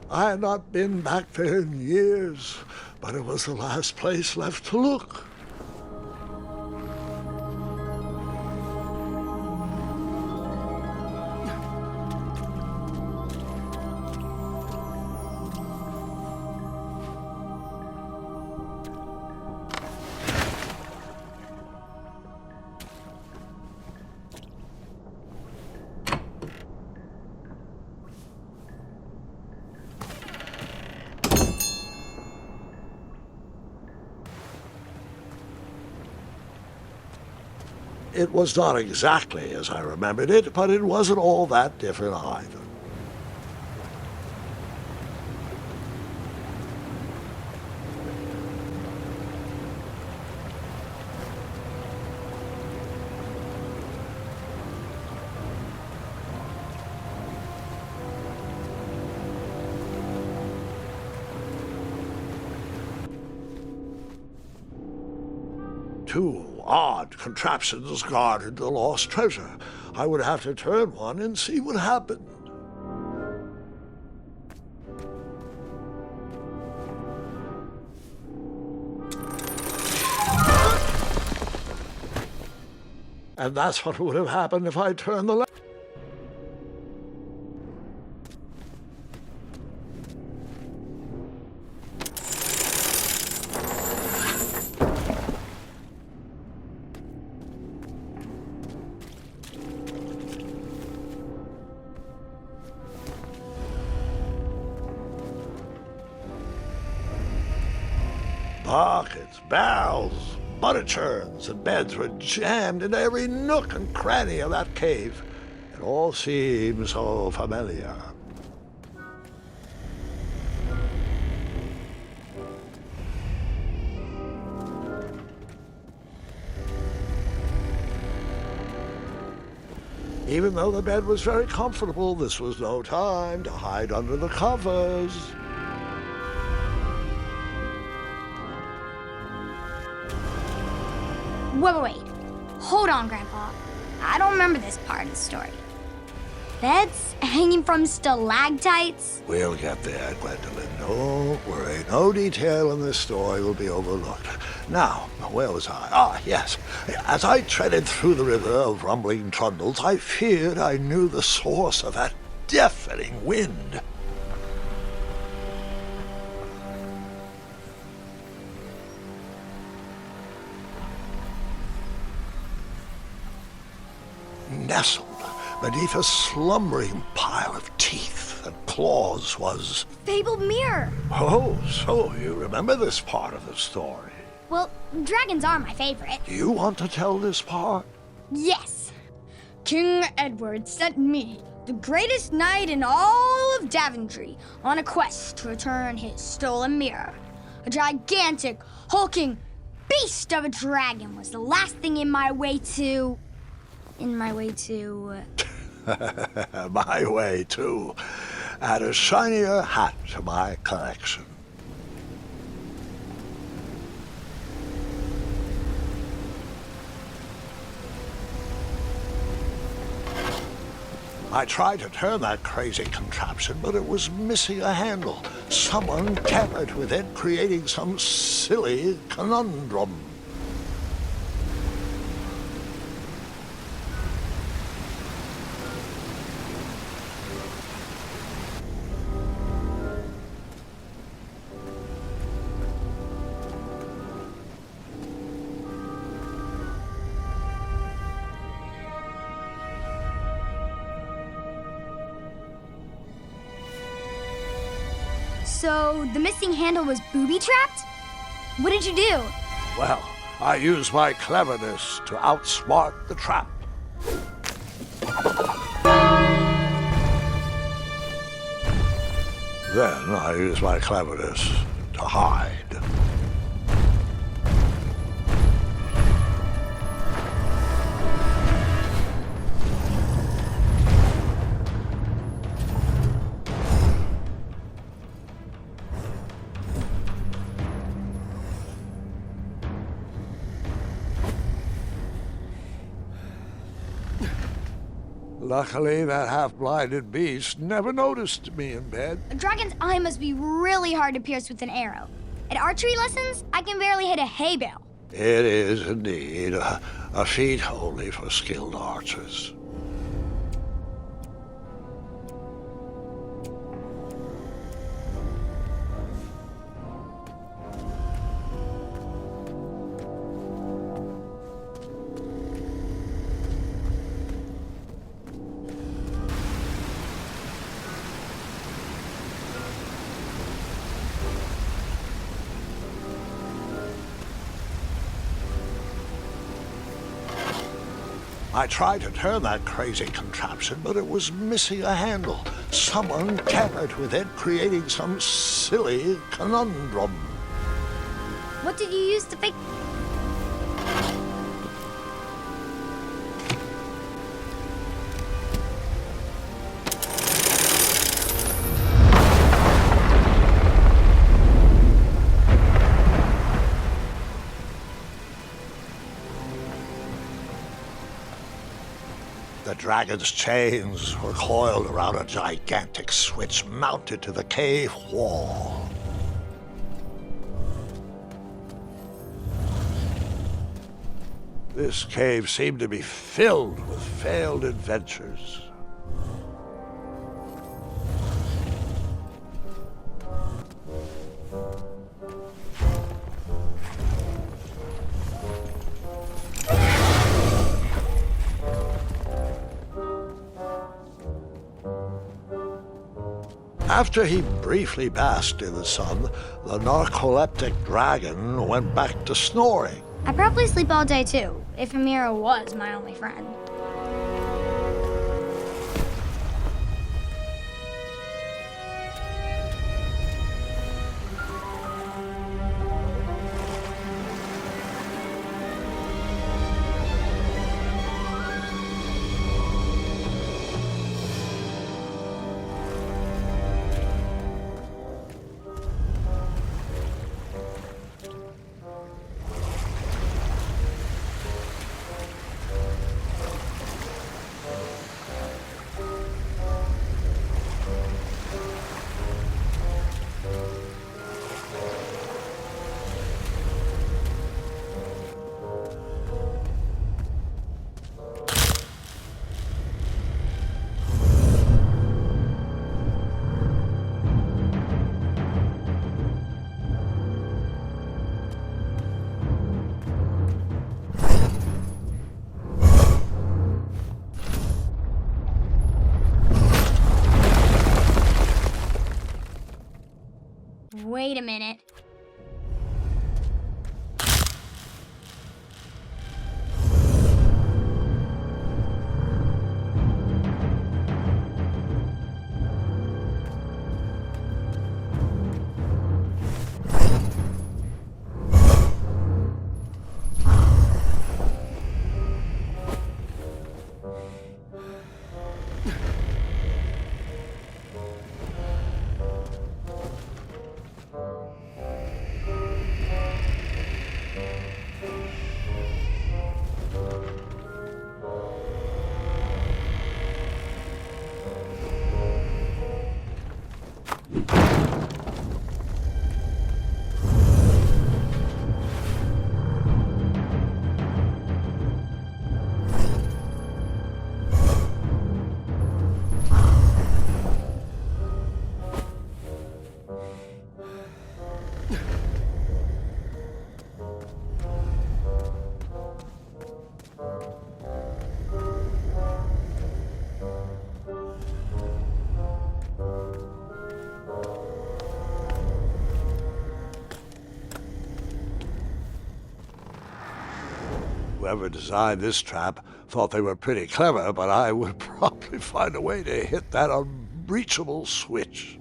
I had not been back there in years, but it was the last place left to look. It was not exactly as I remembered it, but it wasn't all that different either. Two odd contraptions guarded the lost treasure. I would have to turn one and see what happened. And that's what would have happened if I turned the left. Buckets, barrels, butter churns, and beds were jammed into every nook and cranny of that cave. It all seemed so familiar. Even though the bed was very comfortable, this was no time to hide under the covers. Wait. Hold on, Grandpa. I don't remember this part of the story. Beds hanging from stalactites? We'll get there, Gwendolyn. Don't worry. No detail in this story will be overlooked. Now, where was I? Ah, yes. As I treaded through the river of rumbling trundles, I feared I knew the source of that deafening wind. Nestled beneath a slumbering pile of teeth and claws was... Fabled mirror. Oh, so you remember this part of the story? Well, dragons are my favorite. Do you want to tell this part? Yes. King Edward sent me, the greatest knight in all of Daventry, on a quest to return his stolen mirror. A gigantic, hulking beast of a dragon was the last thing in my way to... My way, too. Add a shinier hat to my collection. I tried to turn that crazy contraption, but it was missing a handle. Someone tampered with it, creating some silly conundrum. So the missing handle was booby-trapped? What did you do? Well, I used my cleverness to outsmart the trap. Then I used my cleverness to hide. Luckily, that half-blinded beast never noticed me in bed. A dragon's eye must be really hard to pierce with an arrow. At archery lessons, I can barely hit a hay bale. It is indeed a feat only for skilled archers. I tried to turn that crazy contraption, but it was missing a handle. Someone tampered with it, creating some silly conundrum. What did you use to fake... The dragon's chains were coiled around a gigantic switch mounted to the cave wall. This cave seemed to be filled with failed adventures. After he briefly basked in the sun, the narcoleptic dragon went back to snoring. I probably sleep all day too, if Amira was my only friend. Wait a minute. whoever designed this trap thought they were pretty clever, but I would probably find a way to hit that unreachable switch.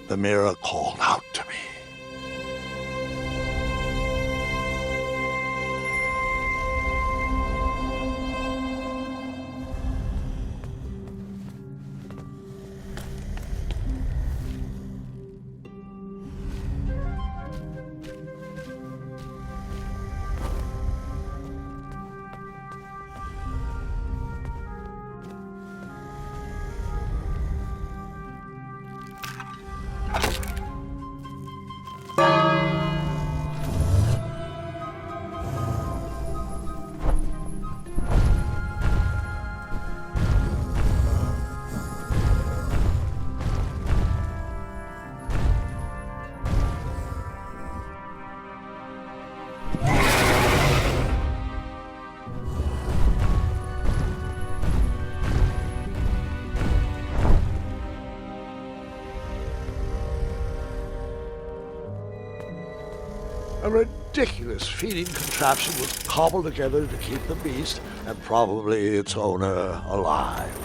The mirror called out to me. A ridiculous feeding contraption was cobbled together to keep the beast, and probably its owner, alive.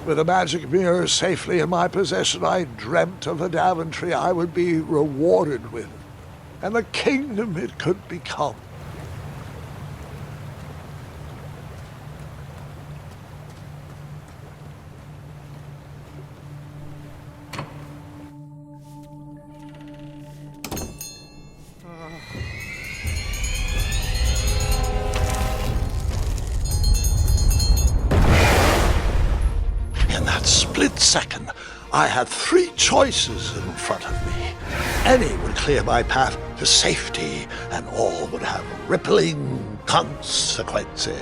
With the magic mirror safely in my possession, I dreamt of the Daventry I would be rewarded with, and the kingdom it could become. In that split second, I had three choices in front of me. Any would clear my path to safety, and all would have rippling consequences.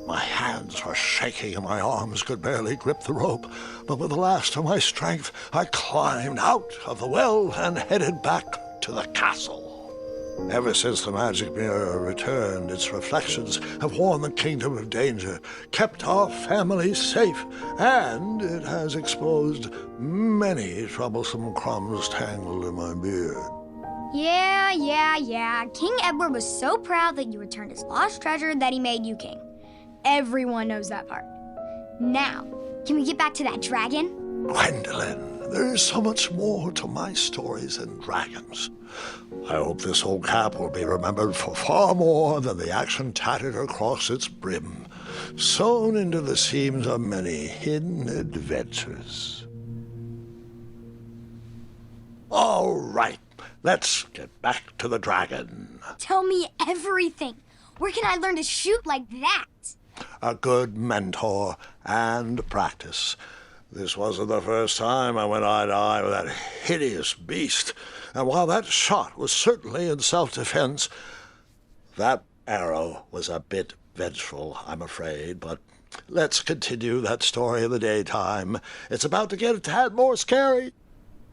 My hands were shaking and my arms could barely grip the rope, but with the last of my strength, I climbed out of the well and headed back to the castle. Ever since the magic mirror returned, its reflections have warned the kingdom of danger, kept our family safe, and it has exposed many troublesome crumbs tangled in my beard. Yeah. King Edward was so proud that you returned his lost treasure that he made you king. Everyone knows that part. Now, can we get back to that dragon? Gwendolyn, there is so much more to my stories than dragons. I hope this old cap will be remembered for far more than the action tattered across its brim, sewn into the seams of many hidden adventures. All right, let's get back to the dragon. Tell me everything. Where can I learn to shoot like that? A good mentor and practice. This wasn't the first time I went eye to eye with that hideous beast, and while that shot was certainly in self-defense, that arrow was a bit vengeful, I'm afraid, but let's continue that story in the daytime. It's about to get a tad more scary.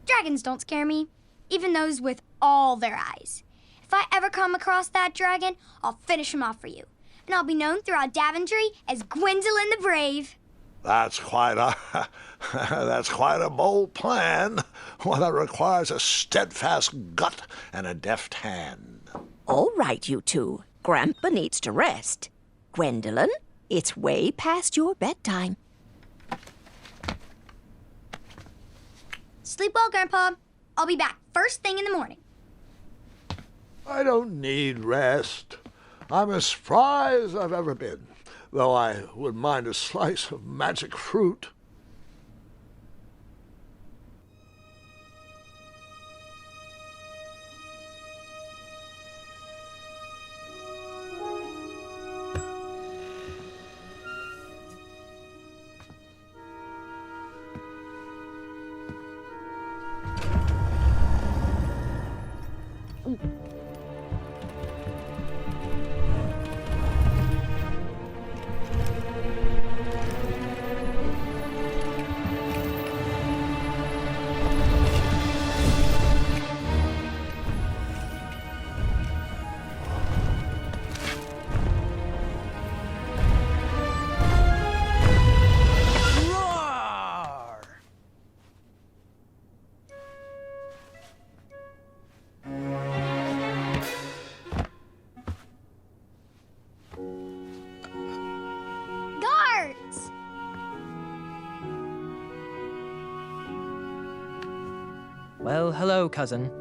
Dragons don't scare me, even those with all their eyes. If I ever come across that dragon, I'll finish him off for you. And I'll be known throughout Daventry as Gwendolyn the Brave. That's quite a bold plan. One that requires a steadfast gut and a deft hand. All right, you two. Grandpa needs to rest. Gwendolyn, it's way past your bedtime. Sleep well, Grandpa. I'll be back first thing in the morning. I don't need rest. I'm as spry as I've ever been, though I wouldn't mind a slice of magic fruit. Guards! Well, hello, cousin.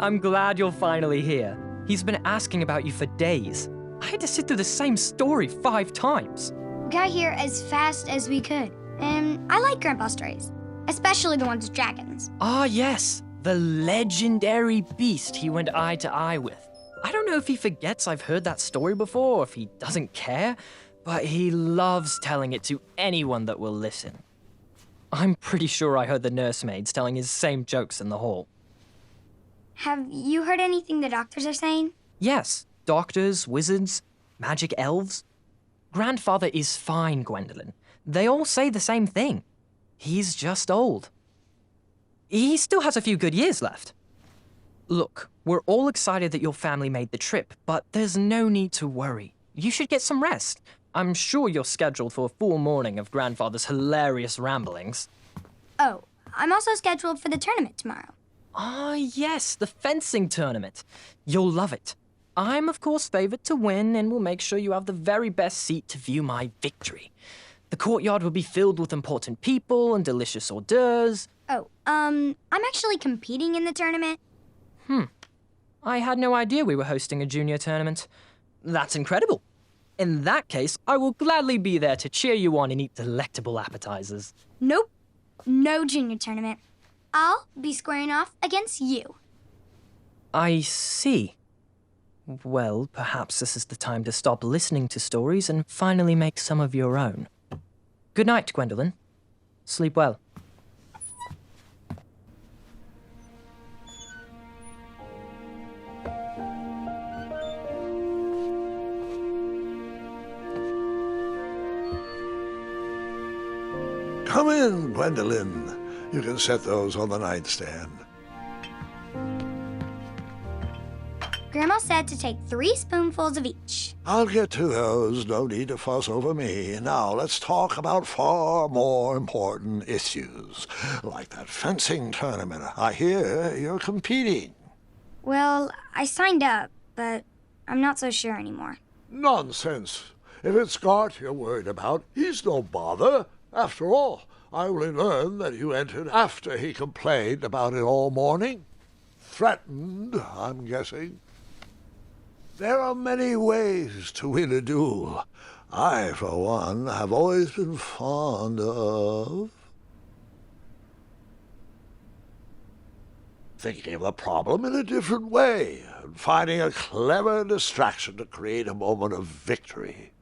I'm glad you're finally here. He's been asking about you for days. I had to sit through the same story 5 times. We got here as fast as we could. And I like Grandpa's stories, especially the ones with dragons. Ah, yes, the legendary beast he went eye to eye with. I don't know if he forgets I've heard that story before or if he doesn't care, but he loves telling it to anyone that will listen. I'm pretty sure I heard the nursemaids telling his same jokes in the hall. Have you heard anything the doctors are saying? Yes, doctors, wizards, magic elves. Grandfather is fine, Gwendolyn. They all say the same thing. He's just old. He still has a few good years left. Look, we're all excited that your family made the trip, but there's no need to worry. You should get some rest. I'm sure you're scheduled for a full morning of Grandfather's hilarious ramblings. Oh, I'm also scheduled for the tournament tomorrow. Ah, yes, the fencing tournament. You'll love it. I'm, of course, favored to win and will make sure you have the very best seat to view my victory. The courtyard will be filled with important people and delicious hors d'oeuvres. Oh, I'm actually competing in the tournament. I had no idea we were hosting a junior tournament. That's incredible. In that case, I will gladly be there to cheer you on and eat delectable appetizers. Nope, no junior tournament. I'll be squaring off against you. I see. Well, perhaps this is the time to stop listening to stories and finally make some of your own. Good night, Gwendolyn. Sleep well. Come in, Gwendolyn. You can set those on the nightstand. Grandma said to take 3 spoonfuls of each. I'll get to those. No need to fuss over me. Now let's talk about far more important issues, like that fencing tournament. I hear you're competing. Well, I signed up, but I'm not so sure anymore. Nonsense. If it's Scott you're worried about, he's no bother. After all, I only learned that you entered after he complained about it all morning. Threatened, I'm guessing. There are many ways to win a duel. I, for one, have always been fond of thinking of the problem in a different way and finding a clever distraction to create a moment of victory.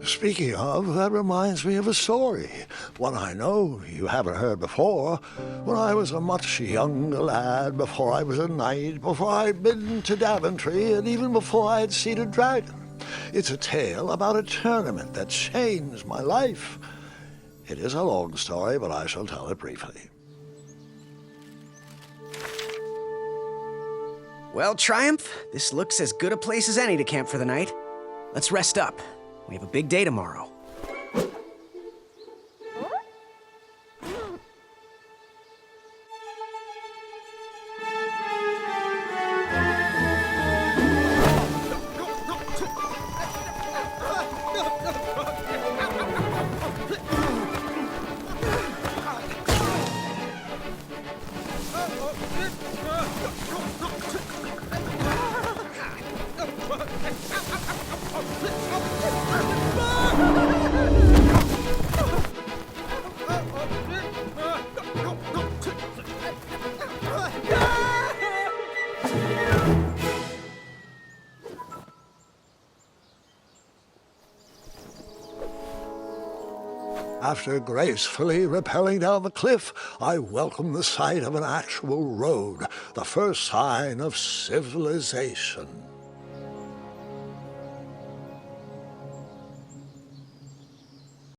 Speaking of, that reminds me of a story, one I know you haven't heard before. When I was a much younger lad, before I was a knight, before I'd been to Daventry, and even before I'd seen a dragon. It's a tale about a tournament that changed my life. It is a long story, but I shall tell it briefly. Well, Triumph, this looks as good a place as any to camp for the night. Let's rest up. We have a big day tomorrow. After gracefully rappelling down the cliff, I welcomed the sight of an actual road, the first sign of civilization.